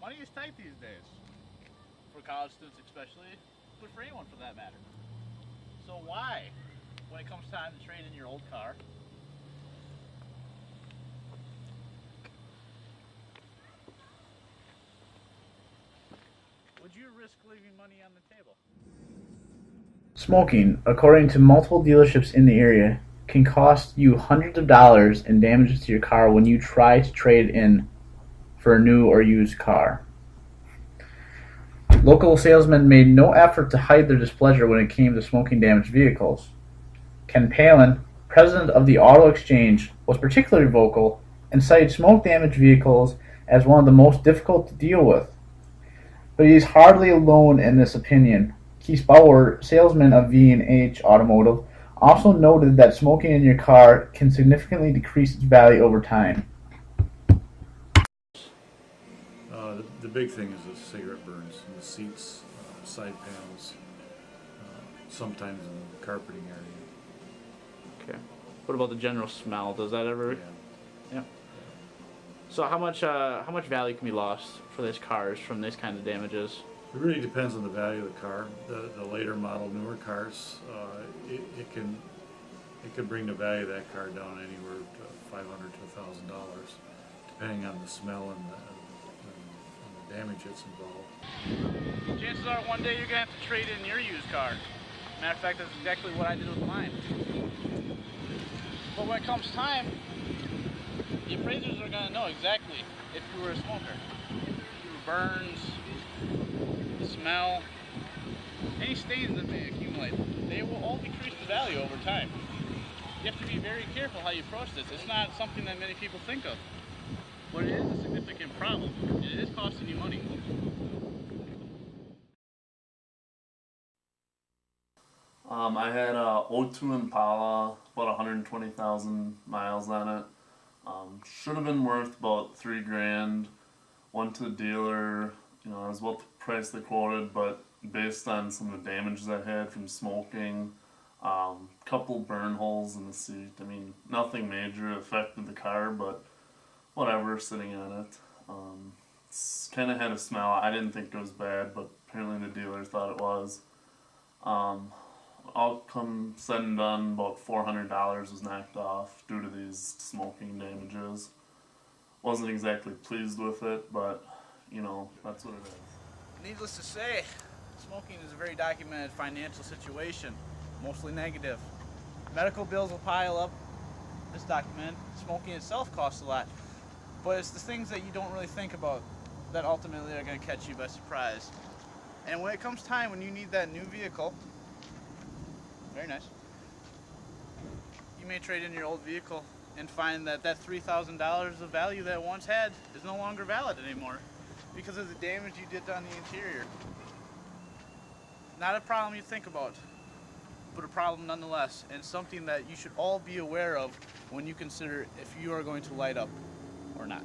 Money is tight these days, for college students especially, but for anyone for that matter. So why, when it comes time to trade in your old car, would you risk leaving money on the table? Smoking, according to multiple dealerships in the area, can cost you hundreds of dollars in damages to your car when you try to trade in for a new or used car. Local salesmen made no effort to hide their displeasure when it came to smoking damaged vehicles. Ken Palin, president of the Auto Exchange, was particularly vocal and cited smoke-damaged vehicles as one of the most difficult to deal with. But he is hardly alone in this opinion. Keith Bauer, salesman of V&H Automotive, also noted that smoking in your car can significantly decrease its value over time. The big thing is the cigarette burns in the seats, side panels, sometimes in the carpeting area. Okay. What about the general smell? Does that ever? Yeah. Yeah. So how much value can be lost for these cars from these kind of damages? It really depends on the value of the car. The later model, newer cars, it can bring the value of that car down anywhere to $500 to $1,000, depending on the smell and the damage that's involved. Chances are one day you're going to have to trade in your used car. Matter of fact, that's exactly what I did with mine. But when it comes time, the appraisers are going to know exactly if you were a smoker. Through burns, the smell, any stains that may accumulate, they will all decrease the value over time. You have to be very careful how you approach this. It's not something that many people think of. But it is a significant problem. It is costing you money. I had a '02 Impala, about 120,000 miles on it. Should have been worth about $3,000. Went to the dealer, I was about the price they quoted, but based on some of the damages I had from smoking, couple burn holes in the seat. I mean, nothing major affected the car, but whatever, sitting on it. It's kind of had a smell. I didn't think it was bad, but apparently the dealer thought it was. Outcome said and done, about $400 was knocked off due to these smoking damages. Wasn't exactly pleased with it, but that's what it is. Needless to say, smoking is a very documented financial situation, mostly negative. Medical bills will pile up. It's documented. Smoking itself costs a lot. But it's the things that you don't really think about that ultimately are going to catch you by surprise. And when it comes time when you need that new vehicle, very nice, you may trade in your old vehicle and find that that $3,000 of value that it once had is no longer valid anymore because of the damage you did on the interior. Not a problem you think about, but a problem nonetheless, and something that you should all be aware of when you consider if you are going to light up or not.